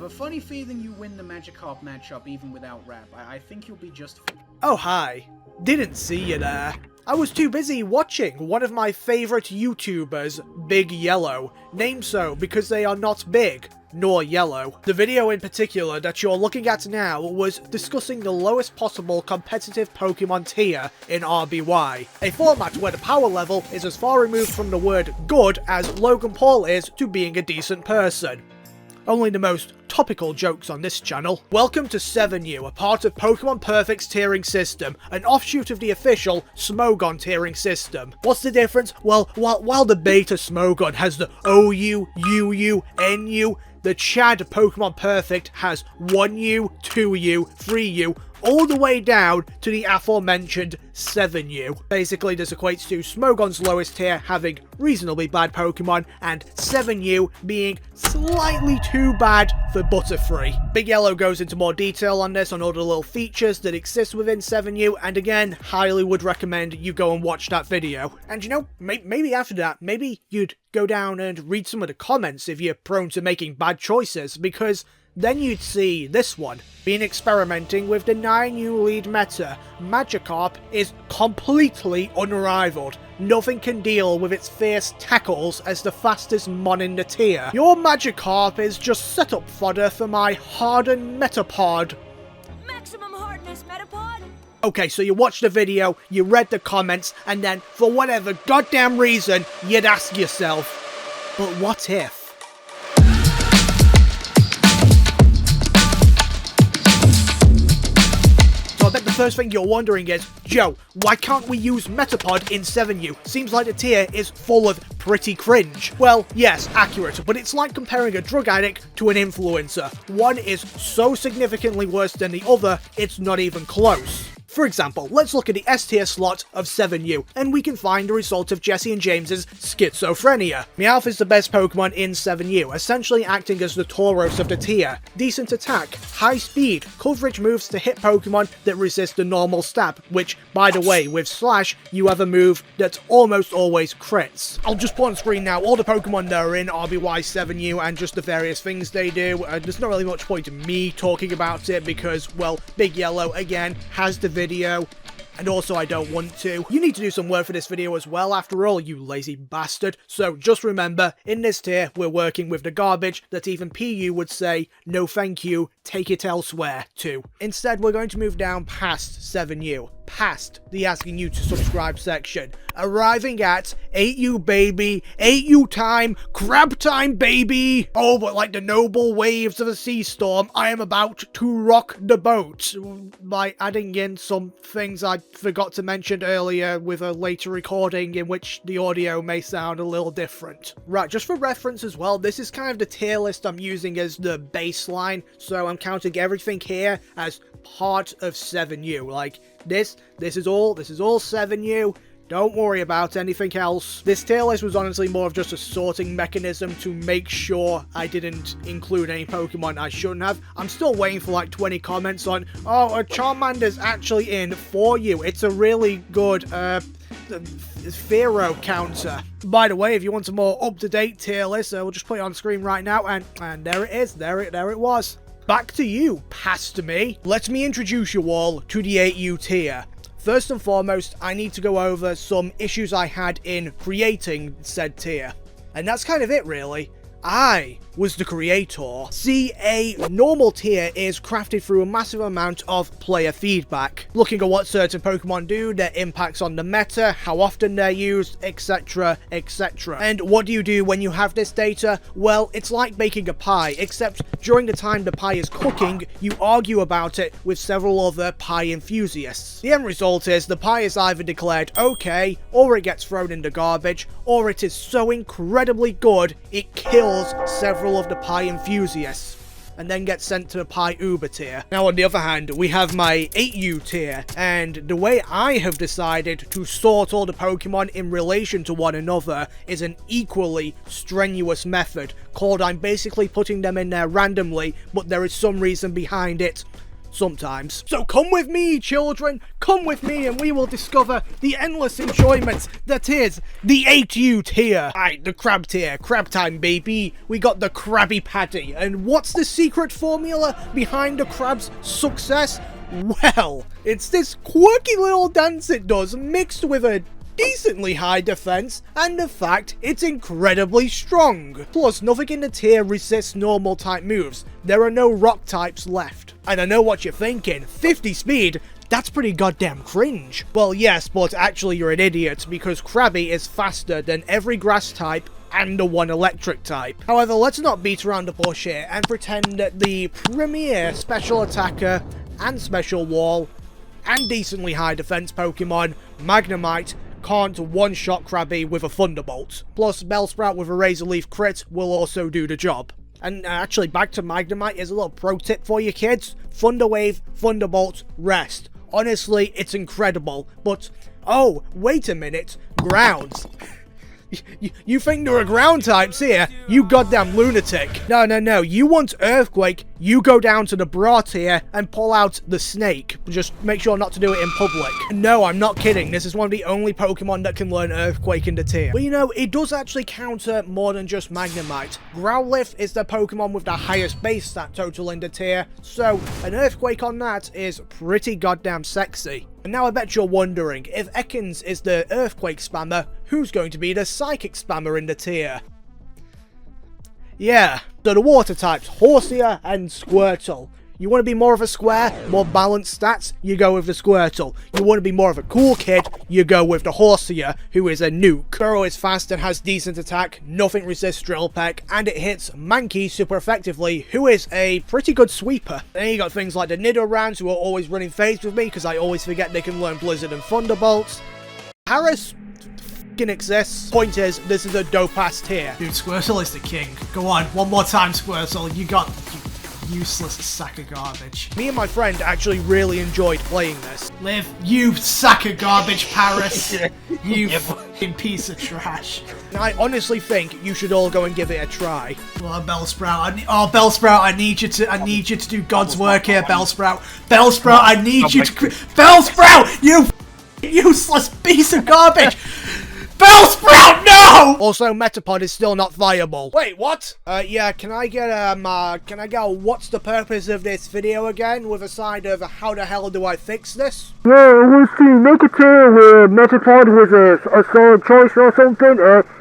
have a funny feeling you win the Magikarp matchup even without rap. I think you'll be just fine. Oh hi, didn't see you there. I was too busy watching one of my favourite YouTubers, Big Yellow, named so because they are not big, nor yellow. The video in particular that you're looking at now was discussing the lowest possible competitive Pokemon tier in RBY, a format where the power level is as far removed from the word good as Logan Paul is to being a decent person. Only the most topical jokes on this channel. Welcome to 7U, a part of Pokemon Perfect's tiering system, an offshoot of the official Smogon tiering system. What's the difference? Well, while the beta Smogon has the OU, UU, NU, the Chad Pokemon Perfect has 1U, 2U, 3U, all the way down to the aforementioned 7U. Basically, this equates to Smogon's lowest tier having reasonably bad Pokemon, and 7U being slightly too bad for Butterfree. Big Yellow goes into more detail on this, on all the little features that exist within 7U, and again, highly would recommend you go and watch that video. And you know, maybe after that, maybe you'd go down and read some of the comments if you're prone to making bad choices, because then you'd see this one. Been experimenting with the 9U lead meta, Magikarp is completely unrivaled. Nothing can deal with its fierce tackles as the fastest mon in the tier. Your Magikarp is just setup fodder for my hardened Metapod. Maximum hardness, Metapod! Okay, so you watched the video, you read the comments, and then, for whatever goddamn reason, you'd ask yourself, but what if? So I bet the first thing you're wondering is, Joe, why can't we use Metapod in 7U? Seems like the tier is full of pretty cringe. Well, yes, accurate, but it's like comparing a drug addict to an influencer. One is so significantly worse than the other, it's not even close. For example, let's look at the S-tier slot of 7U, and we can find the result of Jesse and James's schizophrenia. Meowth is the best Pokemon in 7U, essentially acting as the Tauros of the tier. Decent attack, high speed, coverage moves to hit Pokemon that resist the normal stab, which, by the way, with Slash, you have a move that almost always crits. I'll just put on screen now all the Pokemon that are in RBY 7U and just the various things they do. There's not really much point in me talking about it because, well, Big Yellow, again, has the video, and also I don't want to. You need to do some work for this video as well, after all, you lazy bastard. So just remember, in this tier, we're working with the garbage that even PU would say, no thank you, take it elsewhere, to. Instead, we're going to move down past 7U, past the asking you to subscribe section, arriving at 8U baby, 8U time, crab time baby. Oh, but like the noble waves of a sea storm, I am about to rock the boat by adding in some things I forgot to mention earlier with a later recording in which the audio may sound a little different. Right, just for reference as well, this is kind of the tier list I'm using as the baseline, so I'm counting everything here as part of 7U. Like, this is all 7U. Don't worry about anything else. This tier list was honestly more of just a sorting mechanism to make sure I didn't include any Pokemon I shouldn't have. I'm still waiting for like 20 comments on, oh, a Charmander's actually in for you. It's a really good, Pharaoh counter. By the way, if you want a more up-to-date tier list, we'll just put it on screen right now, and there it is. There it was. Back to you, past me. Let me introduce you all to the 8U tier. First and foremost, I need to go over some issues I had in creating said tier. And that's kind of it, really. I was the creator. See, a normal tier is crafted through a massive amount of player feedback, looking at what certain Pokemon do, their impacts on the meta, how often they're used, etc, etc. And what do you do when you have this data? Well, it's like baking a pie, except during the time the pie is cooking, you argue about it with several other pie enthusiasts. The end result is the pie is either declared okay, or it gets thrown in the garbage, or it is so incredibly good, it kills several of the pie enthusiasts, and then gets sent to the pie Uber tier. Now on the other hand, we have my 8U tier, and the way I have decided to sort all the Pokemon in relation to one another is an equally strenuous method, called I'm basically putting them in there randomly, but there is some reason behind it. sometimes. So come with me, children, come with me and we will discover the endless enjoyment that is the 8U tier. Aye, the crab tier, crab time baby. We got the Krabby Patty, and what's the secret formula behind the crab's success? Well, it's this quirky little dance it does, mixed with a decently high defense, and the fact it's incredibly strong. Plus, nothing in the tier resists normal type moves. There are no rock types left. And I know what you're thinking, 50 speed? That's pretty goddamn cringe. Well, yes, but actually you're an idiot, because Krabby is faster than every grass type and the one electric type. However, let's not beat around the bush here and pretend that the premier special attacker and special wall and decently high defense Pokemon, Magnemite, can't one-shot Krabby with a Thunderbolt. Plus, Bellsprout with a Razor Leaf crit will also do the job. And actually, back to Magnemite, is a little pro tip for you kids. Thunder Wave, Thunderbolt, rest. Honestly, it's incredible. But, oh, wait a minute. Grounds. You think there are ground types here? You goddamn lunatic. No. You want Earthquake, you go down to the bra tier and pull out the snake. Just make sure not to do it in public. No, I'm not kidding. This is one of the only Pokemon that can learn Earthquake in the tier. But you know, it does actually counter more than just Magnemite. Growlithe is the Pokemon with the highest base stat total in the tier, so an Earthquake on that is pretty goddamn sexy. And now I bet you're wondering, if Ekans is the Earthquake spammer, who's going to be the Psychic spammer in the tier? Yeah, so the water types, Horsea and Squirtle. You want to be more of a square, more balanced stats, you go with the Squirtle. You want to be more of a cool kid, you go with the Horsea, who is a nuke. Burrow is fast and has decent attack, nothing resists Drill Peck, and it hits Mankey super effectively, who is a pretty good sweeper. Then you got things like the Nidorans, who are always running phase with me, because I always forget they can learn Blizzard and Thunderbolts. Paris exists. Point is, this is a dope-ass tier. Dude, Squirtle is the king. Go on, one more time, Squirtle. You got... useless sack of garbage. Me and my friend actually really enjoyed playing this. Liv, you sack of garbage, Paris. You fucking piece of trash. I honestly think you should all go and give it a try. Well, Bellsprout, Bellsprout, I need you to do God's work here, Bellsprout. Bellsprout, I need you to... Bellsprout, you useless piece of garbage. Bellsprout, no! Also, Metapod is still not viable. Wait, what? Yeah, can I get a what's the purpose of this video again, with a side of how the hell do I fix this? Yeah, it was to make it clear where Metapod was a solid choice or something.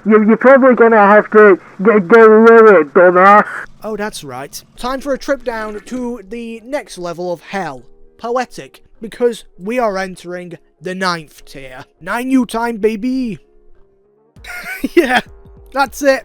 You're probably gonna have to go lower it, dumbass. Oh, that's right. Time for a trip down to the next level of hell. Poetic. Because we are entering the 9th tier. 9U time, baby! Yeah, that's it.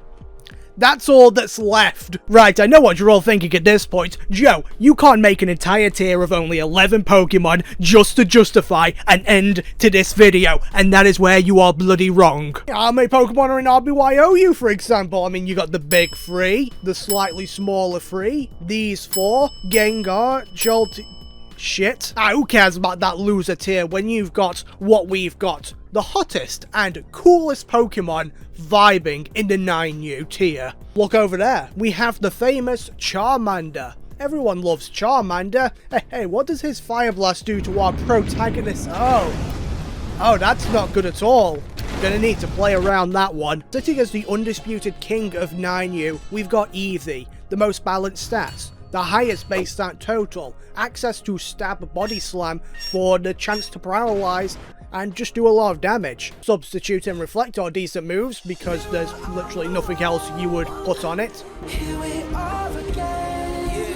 That's all that's left. Right, I know what you're all thinking at this point. Joe, you can't make an entire tier of only 11 Pokemon just to justify an end to this video, and that is where you are bloody wrong. How many Pokemon are in RBYOU, for example? I mean, you got the big 3, the slightly smaller 3, these 4, Gengar, Jolteon... Shit. Who cares about that loser tier when you've got what we've got? The hottest and coolest Pokemon vibing in the 9U tier. Look over there. We have the famous Charmander. Everyone loves Charmander. Hey, what does his Fire Blast do to our protagonist? Oh, that's not good at all. Gonna need to play around that one. Sitting as the undisputed king of 9U, we've got Eevee, the most balanced stats, the highest base stat total, access to stab body slam for the chance to paralyze and just do a lot of damage. Substitute and reflect are decent moves because there's literally nothing else you would put on it.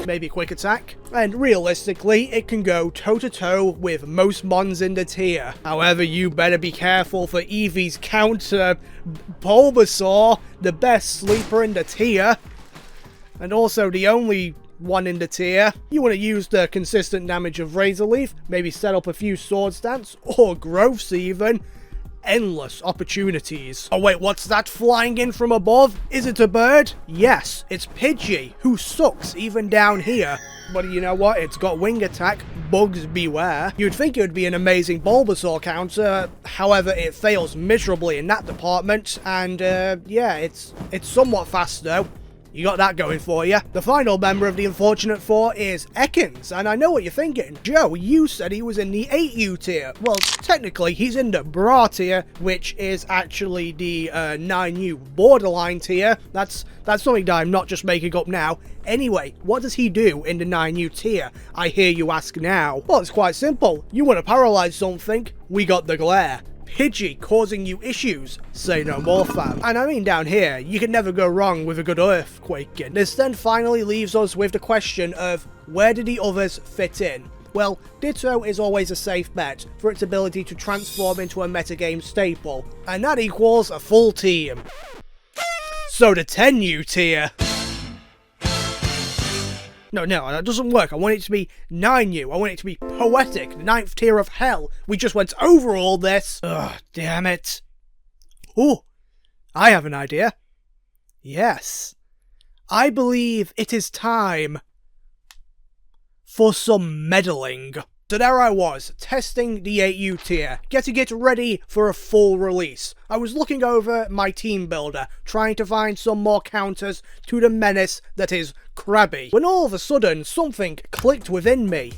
Maybe quick attack. And realistically, it can go toe-to-toe with most mons in the tier. However, you better be careful for Eevee's counter Bulbasaur, the best sleeper in the tier. And also the only one in the tier. You want to use the consistent damage of Razor Leaf, maybe set up a few Swords Dance, or Growths even. Endless opportunities. Oh wait, what's that flying in from above? Is it a bird? Yes, it's Pidgey, who sucks even down here. But you know what? It's got wing attack, bugs beware. You'd think it would be an amazing Bulbasaur counter, however it fails miserably in that department, and yeah, it's somewhat fast though. You got that going for you. The final member of the Unfortunate Four is Ekans, and I know what you're thinking. Joe, you said he was in the 8U tier. Well, technically, he's in the bra tier, which is actually the 9U borderline tier. That's something that I'm not just making up now. Anyway, what does he do in the 9U tier? I hear you ask now. Well, it's quite simple. You want to paralyze something? We got the glare. Pidgey causing you issues, say no more fam. And I mean down here, you can never go wrong with a good earthquaking. This then finally leaves us with the question of, where do the others fit in? Well, Ditto is always a safe bet for its ability to transform into a metagame staple, and that equals a full team. So the 10U tier. No, that doesn't work. I want it to be 9U. I want it to be poetic. The 9th tier of hell. We just went over all this. Ugh, damn it. Ooh, I have an idea. Yes. I believe it is time for some meddling. So there I was, testing the 8U tier, getting it ready for a full release. I was looking over my team builder, trying to find some more counters to the menace that is Krabby, when all of a sudden something clicked within me.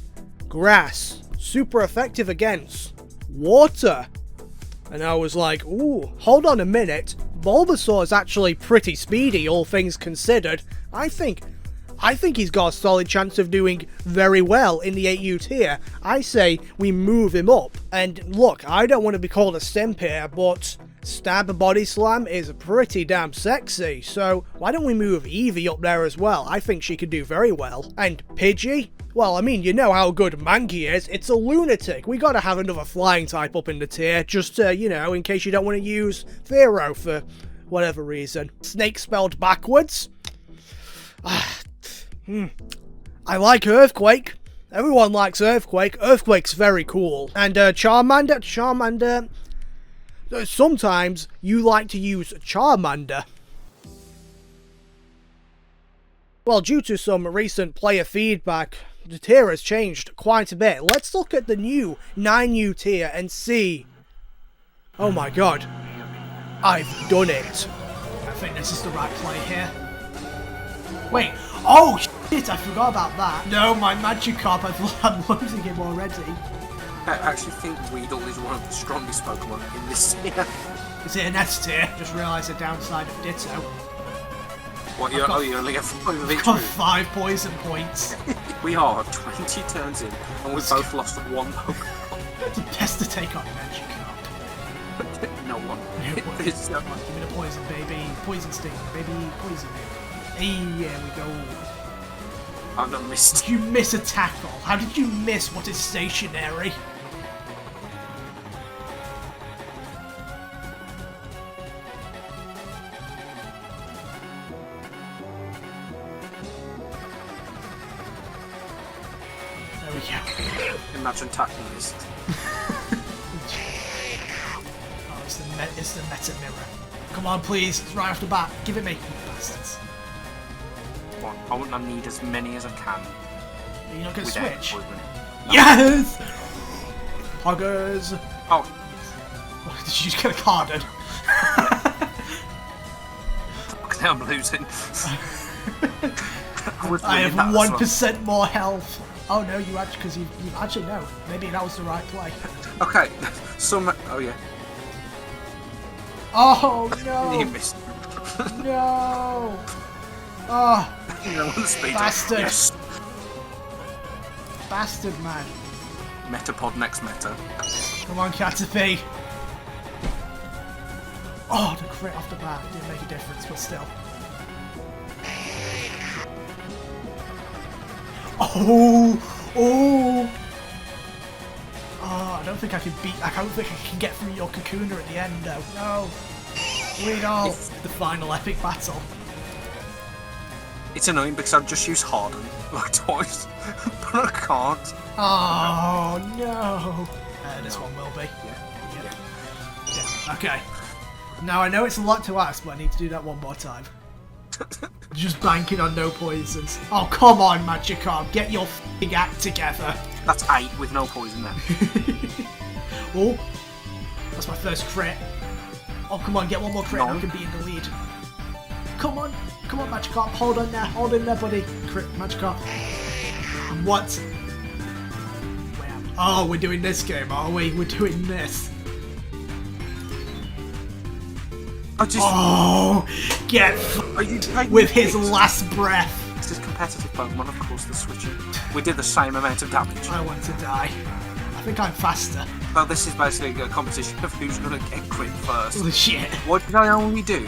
Grass, super effective against water. And I was like, ooh, hold on a minute, Bulbasaur is actually pretty speedy, all things considered. I think he's got a solid chance of doing very well in the 8U tier. I say we move him up. And look, I don't want to be called a simp here, but Stab Body Slam is pretty damn sexy. So why don't we move Eevee up there as well? I think she could do very well. And Pidgey? Well, I mean, you know how good Mankey is. It's a lunatic. We gotta have another flying type up in the tier, just you know, in case you don't want to use Thero for whatever reason. Snake spelled backwards? I like Earthquake. Everyone likes Earthquake. Earthquake's very cool. And Charmander, sometimes you like to use Charmander. Well, due to some recent player feedback, the tier has changed quite a bit. Let's look at the new 9U tier and see. Oh my god. I've done it. I think this is the right play here. Wait. Oh, shit, I forgot about that. No, my Magikarp, I'm losing him already. I actually think Weedle is one of the strongest Pokemon in this tier. Is it an S tier? Just realised the downside of Ditto. What, you only have 5 of each Got move? 5 poison points. We are 20 turns in, and we've both lost 1 Pokemon. It's the best to take on Magikarp. No one. Give me the poison, baby. Poison sting, baby. Poison. Hey, here we go. I've not missed. Did you miss a tackle? How did you miss what is stationary? There we go. Imagine tackling this. Oh, it's the meta mirror. Come on, please. It's right off the bat. Give it me, you bastards. I need as many as I can. Are you not going to switch? No. Yes! Poggers! Oh. Did you just get a carded? Now I'm losing. I have 1% more health. Oh no, you actually, because you actually know. Maybe that was the right play. Okay, oh yeah. Oh no! You missed. No! Oh, bastard! Yes. Bastard, man. Metapod next meta. Come on, Caterpie. Oh, the crit off the bat didn't make a difference, but still. Oh! Oh! Oh, I don't think I can get through your Kakuna at the end, though. No! Wait all. The final epic battle. It's annoying because I've just used Harden like twice, but I can't. Oh no! This one will be. Yeah. Okay. Now I know it's a lot to ask, but I need to do that one more time. Just banking on no poisons. Oh come on, Magikarp, get your f***ing act together. That's 8 with no poison there. Oh, that's my first crit. Oh come on, get one more crit and I can be in the lead. Come on, Magikarp. Hold on there. Hold in there, buddy. Crit, Magikarp. What? Oh, we're doing this game, are we? We're doing this. Are you with his last breath. This is competitive Pokemon, of course, they're switching. We did the same amount of damage. I want to die. I think I'm faster. Well, this is basically a competition of who's going to get crit first. Oh, shit. What did I only do?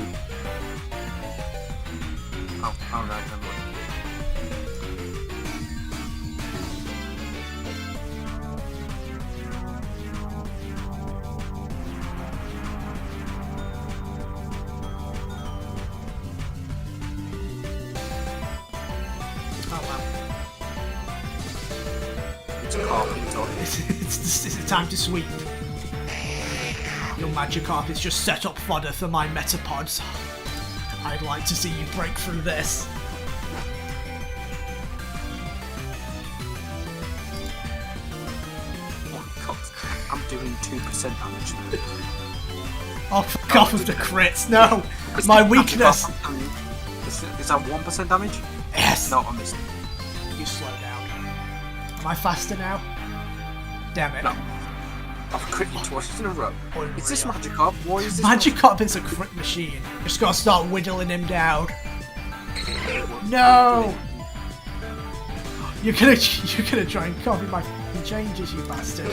Oh no, never mind. It's time to sweep. Your Magikarp is just set up fodder for my Metapods. I'd like to see you break through this. Oh god, I'm doing 2% damage. Oh, fuck off with the crits. No! My weakness! Is that 1% damage? Yes! No, I missed it. You slow down. Am I faster now? Damn it. No. I've crit you twice in a row. Unreal. Is this Magikarp? Why is this Magikarp is a crit machine. Just gotta start whittling him down. No! You're gonna try and copy my f***ing changes, you bastard.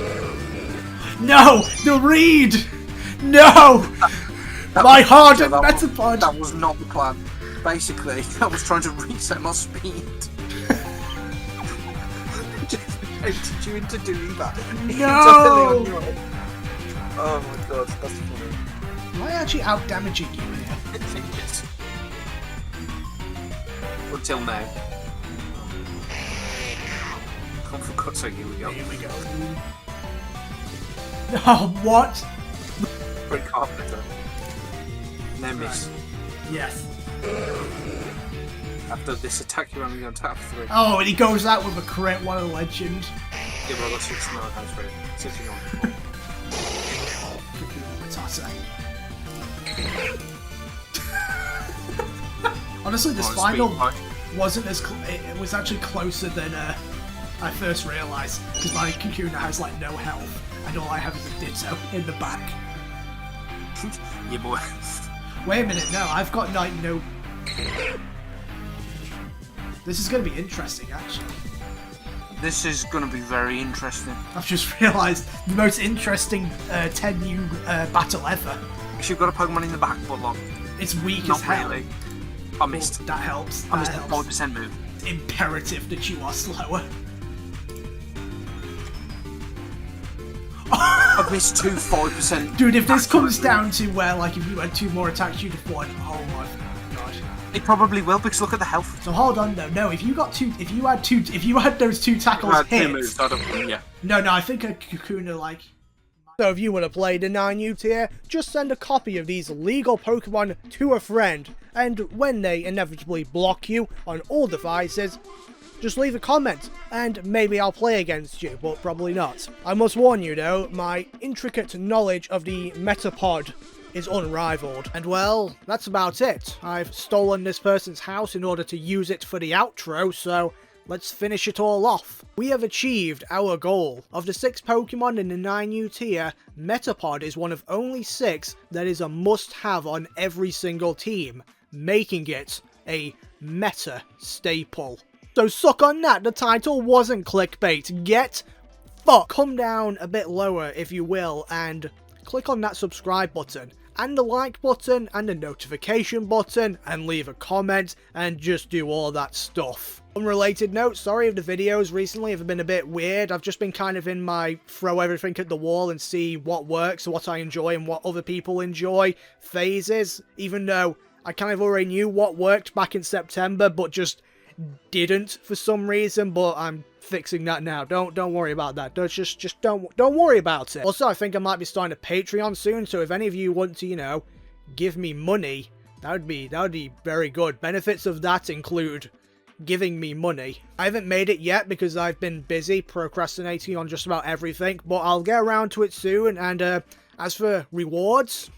No! The read! No! My hardened Metapod! That was not the plan. Basically, I was trying to reset my speed. Just you into doing that. No! Oh my god, that's funny. Am I actually out damaging you here? I think it's... Until now. Come for God's sake, here we go. Here we go. Oh, what? Break Carpenter. No miss. Yes. After this attack, you're only going to tap 3. Oh, and he goes out with a crit, what a legend. Yeah, but I got 69 hands for it. 69. Honestly, this final wasn't as it was actually closer than I first realised, because my Kakuna has like no health, and all I have is a Ditto in the back. Yeah, boy. Wait a minute, no, I've got like no. This is going to be interesting, actually. This is going to be very interesting. I've just realised the most interesting 10U battle ever. If you've got a Pokemon in the back, but long. It's weak Not as hell. really. I missed. That helps. I missed That the helps. 5% move. It's imperative that you are slower. I've missed 2 5%. Dude, if this comes down to where, like, if you had 2 more attacks, you'd have won. Oh my god. It probably will, because look at the health. So hold on though. No, if you had those 2 tackles I had 2 hit. moves, I'd have won, yeah. No, I think a Kakuna like. So if you want to play the 9U tier, just send a copy of these legal Pokemon to a friend, and when they inevitably block you on all devices, just leave a comment, and maybe I'll play against you, but probably not. I must warn you though, my intricate knowledge of the Metapod is unrivaled. And well, that's about it. I've stolen this person's house in order to use it for the outro, so let's finish it all off. We have achieved our goal. Of the 6 Pokemon in the 9U tier, Metapod is one of only 6 that is a must-have on every single team, making it a meta staple. So suck on that, the title wasn't clickbait. Get fucked. Come down a bit lower if you will, and click on that subscribe button, and the like button, and the notification button, and leave a comment, and just do all that stuff. Unrelated note, sorry if the videos recently have been a bit weird. I've just been kind of in my throw everything at the wall and see what works, what I enjoy, and what other people enjoy phases, even though I kind of already knew what worked back in September, but just didn't for some reason, but I'm fixing that now. Don't worry about that. Just don't worry about it. Also, I think I might be starting a Patreon soon, so if any of you want to, you know, give me money, that would be very good. Benefits of that include giving me money. I haven't made it yet because I've been busy procrastinating on just about everything, but I'll get around to it soon. And as for rewards,